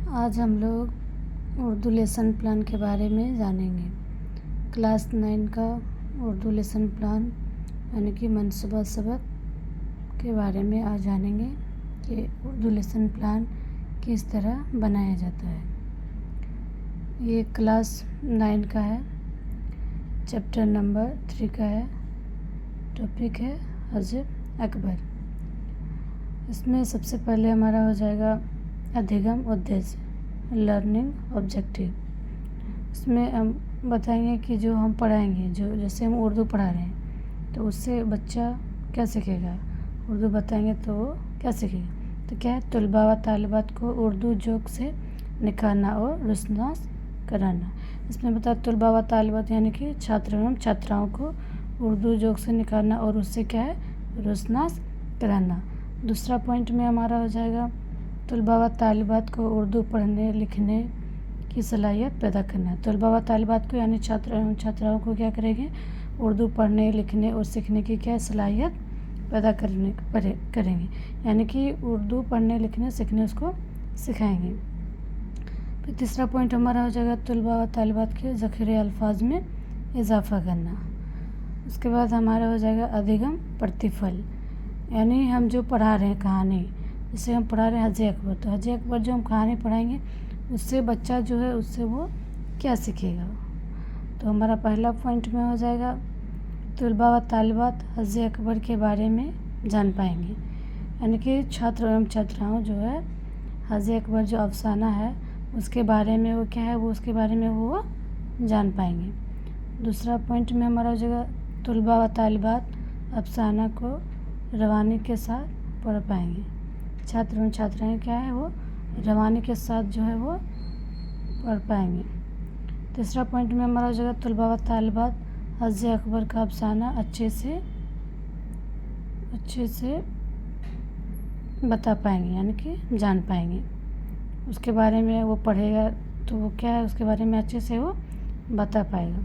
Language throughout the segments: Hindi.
आज हम लोग उर्दू लेसन प्लान के बारे में जानेंगे। क्लास 9 का उर्दू लेसन प्लान यानी कि मनसूबा सबक के बारे में आज जानेंगे कि उर्दू लेसन प्लान किस तरह बनाया जाता है। ये क्लास 9 का है, चैप्टर नंबर 3 का है, टॉपिक है हज़ब अकबर। इसमें सबसे पहले हमारा हो जाएगा अधिगम उद्देश्य, लर्निंग ऑब्जेक्टिव। इसमें हम बताएंगे कि जो हम पढ़ाएंगे, जो जैसे हम उर्दू पढ़ा रहे हैं तो उससे बच्चा क्या सीखेगा, उर्दू बताएंगे तो वो क्या सीखेगा। तो क्या है, तलबा व तालिबात को उर्दू जोक से निखारना और रुसनास कराना। इसमें बता तलबा व तालिबात यानी कि छात्र एवं छात्राओं को उर्दू जोक से निखारना और उससे क्या है, रुसनास कराना। दूसरा पॉइंट में हमारा हो जाएगा तलबा व तालिबात को उर्दू पढ़ने लिखने की सलाहियत पैदा करना है। तलबा व तालिबात को यानी छात्र एवं छात्राओं को क्या करेंगे, उर्दू पढ़ने लिखने और सीखने की क्या सलाहियत पैदा करेंगे, यानी कि उर्दू पढ़ने लिखने सीखने उसको सिखाएंगे। फिर तीसरा पॉइंट हमारा हो जाएगा तलबा व तालिबात के ज़ख़ीरे अल्फाज में इजाफ़ा करना। उसके बाद हमारा हो जाएगा अधिगम प्रतिफल, यानी हम जो पढ़ा रहे हैं कहानी, जैसे हम पढ़ा रहे हैं हज़ब अकबर, तो हज़ब अकबर जो हम कहानी पढ़ाएंगे उससे बच्चा जो है उससे वो क्या सीखेगा। तो हमारा पहला पॉइंट में हो जाएगा तलबा व तालिबात हज़ब अकबर के बारे में जान पाएंगे, यानी कि छात्र एवं छात्राओं जो है हज़ब अकबर जो अफसाना है उसके बारे में वो क्या है, वो उसके बारे में वो जान पाएंगे। दूसरा पॉइंट में हमारा हो जाएगा तलबा व तालिबात अफसाना को रवानी के साथ पढ़ पाएंगे। छात्र एवं छात्राएँ क्या है, वो रवानी के साथ जो है वो पढ़ पाएंगे। तीसरा पॉइंट में हमारा हो जाएगा तलबा व तालिबात हज़ब अकबर का अफसाना अच्छे से बता पाएंगे, यानी कि जान पाएंगे। उसके बारे में वो पढ़ेगा तो वो क्या है, उसके बारे में अच्छे से वो बता पाएगा।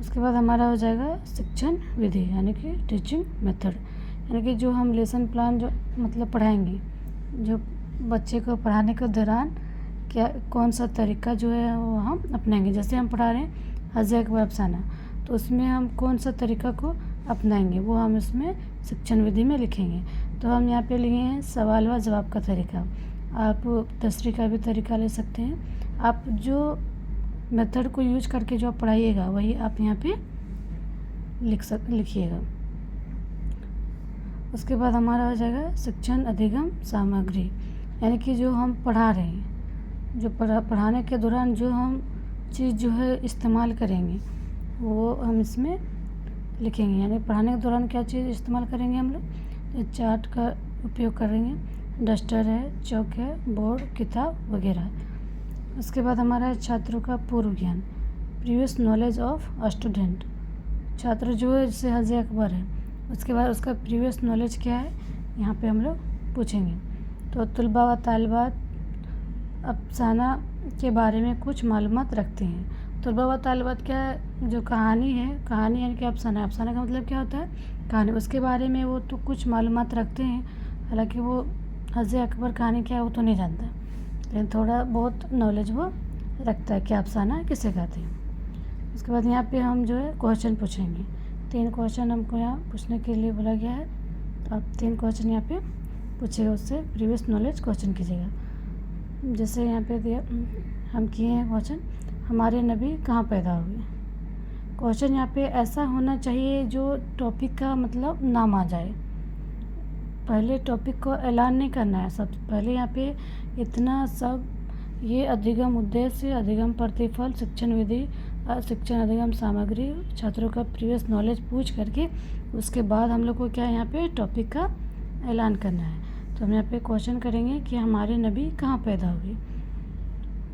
उसके बाद हमारा हो जाएगा शिक्षण विधि, यानी कि टीचिंग मेथड, यानी कि जो हम लेसन प्लान जो मतलब पढ़ाएंगे, जो बच्चे को पढ़ाने के दौरान क्या कौन सा तरीका जो है वो हम अपनाएंगे। जैसे हम पढ़ा रहे हैं हज़ब अकबर अफसाना, तो उसमें हम कौन सा तरीका को अपनाएंगे वो हम इसमें शिक्षण विधि में लिखेंगे। तो हम यहाँ पे लिए हैं सवाल व जवाब का तरीका, आप तशरीह का भी तरीका ले सकते हैं। आप जो मेथड को यूज करके जो आप पढ़ाइएगा वही आप यहाँ पे लिखिएगा। उसके बाद हमारा हो जाएगा शिक्षण अधिगम सामग्री, यानी कि जो हम पढ़ा रहे हैं, जो पढ़ाने के दौरान जो हम चीज़ जो है इस्तेमाल करेंगे वो हम इसमें लिखेंगे। यानी पढ़ाने के दौरान क्या चीज़ इस्तेमाल करेंगे हम लोग, तो चार्ट का उपयोग करेंगे, डस्टर है, चौक है, बोर्ड, किताब वगैरह। उसके बाद हमारा है छात्रों का पूर्व ज्ञान, प्रीवियस नॉलेज ऑफ स्टूडेंट। छात्र जो है जैसे हज़ब अकबर है, उसके बाद उसका प्रीवियस नॉलेज क्या है यहाँ पे हम लोग पूछेंगे। तो तलबा व तालिबात अफसाना के बारे में कुछ मालूमात रखते हैं। तलबा व तालिबात क्या है, जो कहानी है, कहानी यानी कि अफसाना, अफसाना का मतलब क्या होता है, कहानी, उसके बारे में वो तो कुछ मालूमात रखते हैं। हालांकि वो हज़ब अकबर कहानी क्या है वो तो नहीं जानता, लेकिन थोड़ा बहुत नॉलेज वो रखता है कि अफसाना किसे कहते हैं। उसके बाद यहाँ पे हम जो है क्वेश्चन पूछेंगे। 3 क्वेश्चन हमको यहाँ पूछने के लिए बोला गया है, तो आप 3 क्वेश्चन यहाँ पे पूछेगा, उससे प्रीवियस नॉलेज क्वेश्चन कीजिएगा। जैसे यहाँ पे दिया हम किए हैं क्वेश्चन, हमारे नबी कहाँ पैदा हुए। क्वेश्चन यहाँ पे ऐसा होना चाहिए जो टॉपिक का मतलब नाम आ जाए। पहले टॉपिक को ऐलान नहीं करना है, सबसे पहले यहाँ पे इतना सब ये अधिगम उद्देश्य, अधिगम प्रतिफल, शिक्षण विधि, शिक्षण अधिगम सामग्री, छात्रों का प्रीवियस नॉलेज पूछ करके उसके बाद हम लोग को क्या यहाँ पे टॉपिक का ऐलान करना है। तो हम यहाँ पे क्वेश्चन करेंगे कि हमारे नबी कहाँ पैदा हुए।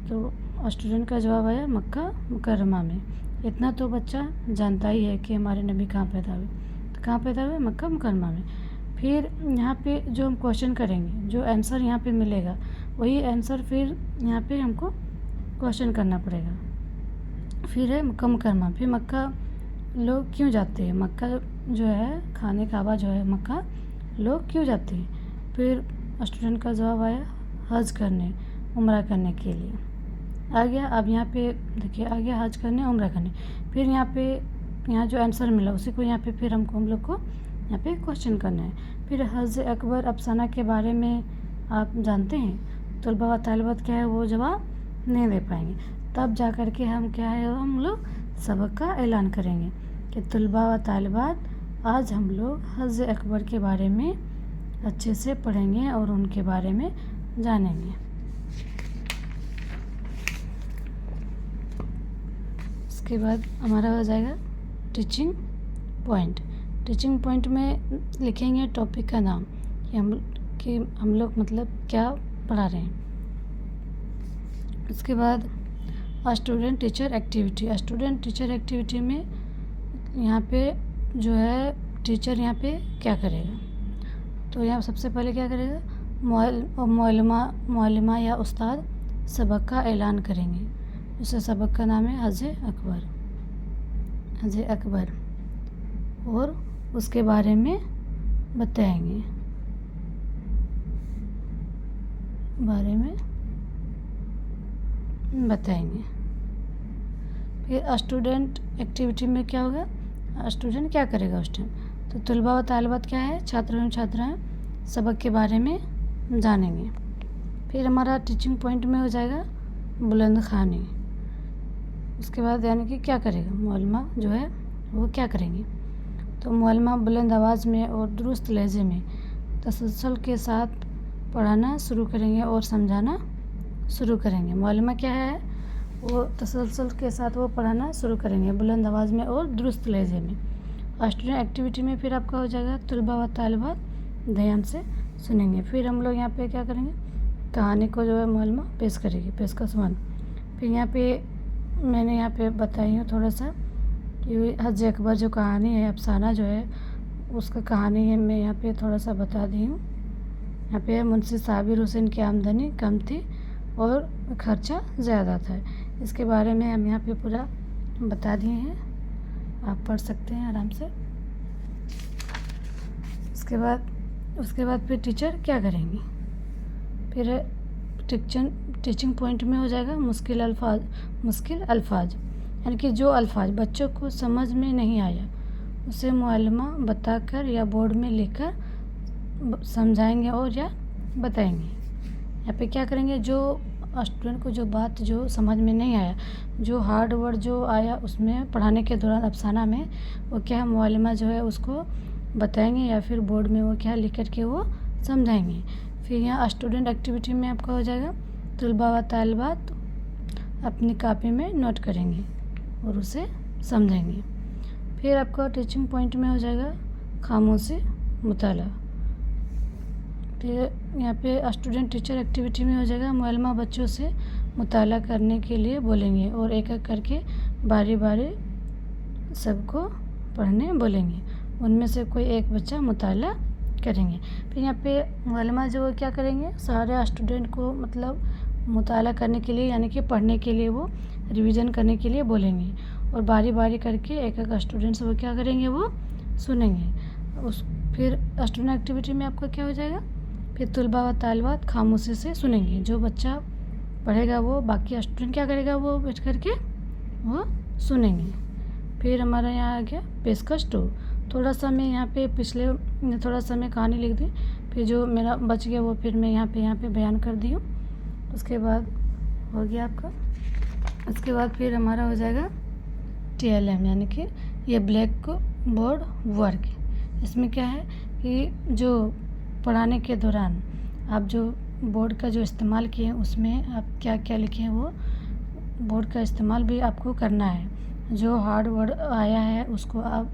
तो स्टूडेंट का जवाब आया मक्का मुकर्रमा में। इतना तो बच्चा जानता ही है कि हमारे नबी कहाँ पैदा हुए, तो कहाँ पैदा हुए, मक्का मुकर्रमा में। फिर यहाँ पे जो हम क्वेश्चन करेंगे, जो आंसर यहाँ पे मिलेगा वही आंसर फिर यहाँ पे हमको क्वेश्चन करना पड़ेगा। फिर है मक्का मुकर्रमा, फिर मक्का लोग क्यों जाते हैं, मक्का जो है खाने काबा जो है मक्का लोग क्यों जाते हैं। फिर स्टूडेंट का जवाब आया हज करने, उम्रा करने के लिए। आ गया। अब यहाँ पे देखिए आ गया हज करने, उम्रा करने। फिर यहाँ जो आंसर मिला उसी को यहाँ पे फिर हम लोग को यहाँ पे क्वेश्चन करना है। फिर हज अकबर अफसाना के बारे में आप जानते हैं? तलबा व तालिबात क्या है वो जवाब नहीं दे पाएंगे। तब जा कर के हम क्या है हम लोग सबक का ऐलान करेंगे कि तलबा व तालिबात आज हम लोग हज अकबर के बारे में अच्छे से पढ़ेंगे और उनके बारे में जानेंगे। उसके बाद हमारा हो जाएगा टीचिंग पॉइंट। टीचिंग पॉइंट में लिखेंगे टॉपिक का नाम कि हम लोग मतलब क्या पढ़ा रहे हैं। उसके बाद student teacher activity. Student teacher activity में यहाँ पे जो है टीचर यहाँ पे क्या करेगा, तो यहाँ सबसे पहले क्या करेगा, मौलमा या उस्ताद सबक का ऐलान करेंगे। जैसे सबक का नाम है हज अकबर और उसके बारे में बताएंगे। फिर स्टूडेंट एक्टिविटी में क्या होगा, स्टूडेंट क्या करेगा उस टाइम, तो तलबा व तालिबात क्या है, छात्र एवं छात्राएँ सबक के बारे में जानेंगे। फिर हमारा टीचिंग पॉइंट में हो जाएगा बुलंद ख़वानी। उसके बाद यानी कि क्या करेगा, मौलमा जो है वो क्या करेंगे, तो मौलमा बुलंद आवाज़ में और दुरुस्त लहजे में तसलसल के साथ पढ़ाना शुरू करेंगे और समझाना शुरू करेंगे। मौलमा क्या है, वो तसलसल के साथ वो पढ़ाना शुरू करेंगे बुलंद आवाज़ में और दुरुस्त लहजे में। स्टूडेंट एक्टिविटी में फिर आपका हो जाएगा तलबा व तालिबात ध्यान से सुनेंगे। फिर हम लोग यहाँ पे क्या करेंगे, कहानी को जो है मौलमा पेश करेगी, पेशकश-1। फिर यहाँ पे मैंने यहाँ पे बताई हूँ थोड़ा सा कि हज अकबर जो कहानी है, अफसाना जो है उसका कहानी है, मैं यहाँ पे थोड़ा सा बता दी हूँ। यहाँ पे मुंशी साबिर हुसैन की आमदनी कम थी और खर्चा ज़्यादा था। इसके बारे में हम यहाँ पे पूरा बता दिए हैं, आप पढ़ सकते हैं आराम से। उसके बाद फिर टीचर क्या करेंगी, फिर टीचिंग पॉइंट में हो जाएगा मुश्किल अल्फाज, यानी कि जो अल्फाज बच्चों को समझ में नहीं आया उसे मुअल्लिमा बताकर या बोर्ड में लिखकर समझाएंगे और या बताएंगे। यहाँ पे क्या करेंगे, जो स्टूडेंट को जो बात जो समझ में नहीं आया, जो हार्ड वर्ड जो आया उसमें पढ़ाने के दौरान अफसाना में, वो क्या मुअल्लिमा जो है उसको बताएंगे या फिर बोर्ड में वो क्या लिख कर के वो समझाएंगे। फिर यहाँ स्टूडेंट एक्टिविटी में आपका हो जाएगा तलबा व तालिबात अपनी कॉपी में नोट करेंगे और उसे समझेंगे। फिर आपका टीचिंग पॉइंट में हो जाएगा खामोशी मुताला। फिर यहाँ पे स्टूडेंट टीचर एक्टिविटी में हो जाएगा मुअल्लिमा बच्चों से मुताला करने के लिए बोलेंगे और एक एक करके बारी बारी सबको पढ़ने बोलेंगे, उनमें से कोई एक बच्चा मुताला करेंगे। फिर यहाँ पे मुअल्लिमा जो क्या करेंगे, सारे स्टूडेंट को मतलब मुताला करने के लिए यानी कि पढ़ने के लिए वो रिवीजन करने के लिए बोलेंगे और बारी बारी करके एक एक स्टूडेंट से वो क्या करेंगे, वो सुनेंगे। फिर स्टूडेंट एक्टिविटी में आपका क्या हो जाएगा, फिर तलबा व तालिबात खामोशी से सुनेंगे। जो बच्चा पढ़ेगा वो बाकी स्टूडेंट क्या करेगा, वो बैठ करके वो सुनेंगे। फिर हमारा यहाँ आ गया पेशकश 2। थोड़ा सा मैं यहाँ पे पिछले थोड़ा सा मैं कहानी लिख दी, फिर जो मेरा बच गया वो फिर मैं यहाँ पे बयान कर दी हूँ। उसके बाद हो गया आपका। उसके बाद फिर हमारा हो जाएगा TLM, यानी कि ये ब्लैक बोर्ड वर्क। इसमें क्या है कि जो पढ़ाने के दौरान आप जो बोर्ड का जो इस्तेमाल किए उसमें आप क्या क्या लिखे वो बोर्ड का इस्तेमाल भी आपको करना है। जो हार्ड वर्ड आया है उसको आप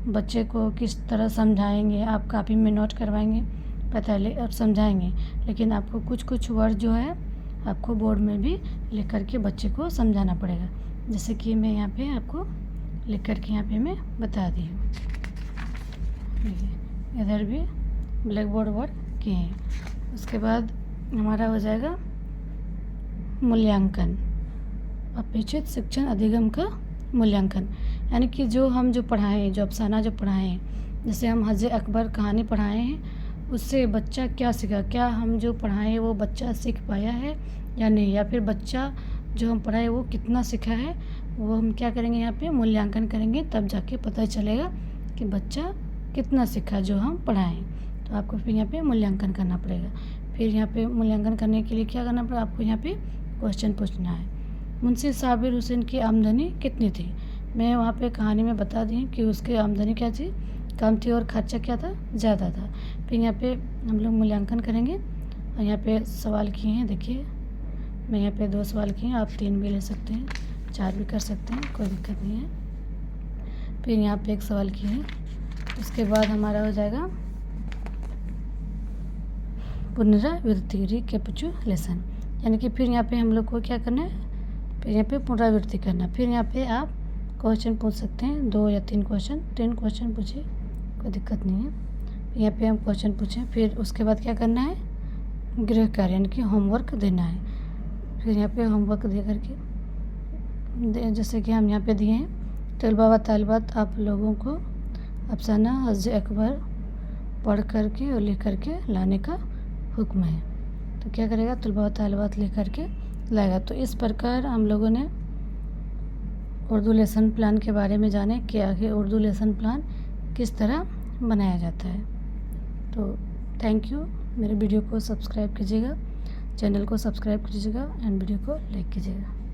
बच्चे को किस तरह समझाएंगे, आप कॉपी में नोट करवाएंगे, पहले आप समझाएंगे, लेकिन आपको कुछ वर्ड जो है आपको बोर्ड में भी लिख करके बच्चे को समझाना पड़ेगा। जैसे कि मैं यहाँ पे आपको लिख करके यहाँ पे मैं बता दी हूँ, इधर भी ब्लैक बोर्ड वर्क किए हैं। उसके बाद हमारा हो जाएगा मूल्यांकन, अपेक्षित शिक्षण अधिगम का मूल्यांकन, यानी कि जो हम जो पढ़ाएँ, जो अफसाना जो पढ़ाएँ, जैसे हम हज अकबर कहानी पढ़ाए हैं उससे बच्चा क्या सीखा, क्या हम जो पढ़ाएं वो बच्चा सीख पाया है या नहीं, या फिर बच्चा जो हम पढ़ाए वो कितना सीखा है, वो हम क्या करेंगे यहाँ पे मूल्यांकन करेंगे, तब जाके पता चलेगा कि बच्चा कितना सीखा जो हम पढ़ाएं। तो आपको फिर यहाँ पे मूल्यांकन करना पड़ेगा। फिर यहाँ पे मूल्यांकन करने के लिए क्या करना पड़ेगा, आपको यहाँ पे क्वेश्चन पूछना है। मुंशी साबिर हुसैन की आमदनी कितनी थी। मैं वहाँ पे कहानी में बता दी कि उसकी आमदनी क्या थी, कम थी, और खर्चा क्या था, ज़्यादा था। फिर यहाँ पे हम लोग मूल्यांकन करेंगे। और यहाँ पे सवाल किए हैं, देखिए मैं यहाँ पे 2 सवाल किए हैं, आप 3 भी ले सकते हैं, 4 भी कर सकते हैं, कोई दिक्कत नहीं है। फिर यहाँ पे 1 सवाल किए हैं। उसके बाद हमारा हो जाएगा पुनरावृत्ति, रिकैपिचुलेशन, यानी कि फिर यहाँ पे हम लोग को क्या करना है, फिर यहाँ पे पुनरावृत्ति करना। फिर यहाँ पे आप क्वेश्चन पूछ सकते हैं, 2 या 3 क्वेश्चन, 3 क्वेश्चन पूछिए, कोई दिक्कत नहीं है। यहाँ पे हम क्वेश्चन पूछें, फिर उसके बाद क्या करना है, गृह कार्य यानी कि होमवर्क देना है। फिर यहाँ पे होमवर्क दे करके जैसे कि हम यहाँ पे दिए हैं, तलबा व तालिबात आप लोगों को अफसाना हज अकबर पढ़ करके और लिख करके लाने का हुक्म है। तो क्या करेगा, तलबा व तालिबात लिख करके लाएगा। तो इस प्रकार हम लोगों ने उर्दू लेसन प्लान के बारे में जाने कि आगे उर्दू लेसन प्लान किस तरह बनाया जाता है। तो थैंक यू, मेरे वीडियो को सब्सक्राइब कीजिएगा, चैनल को सब्सक्राइब कीजिएगा एंड वीडियो को लाइक कीजिएगा।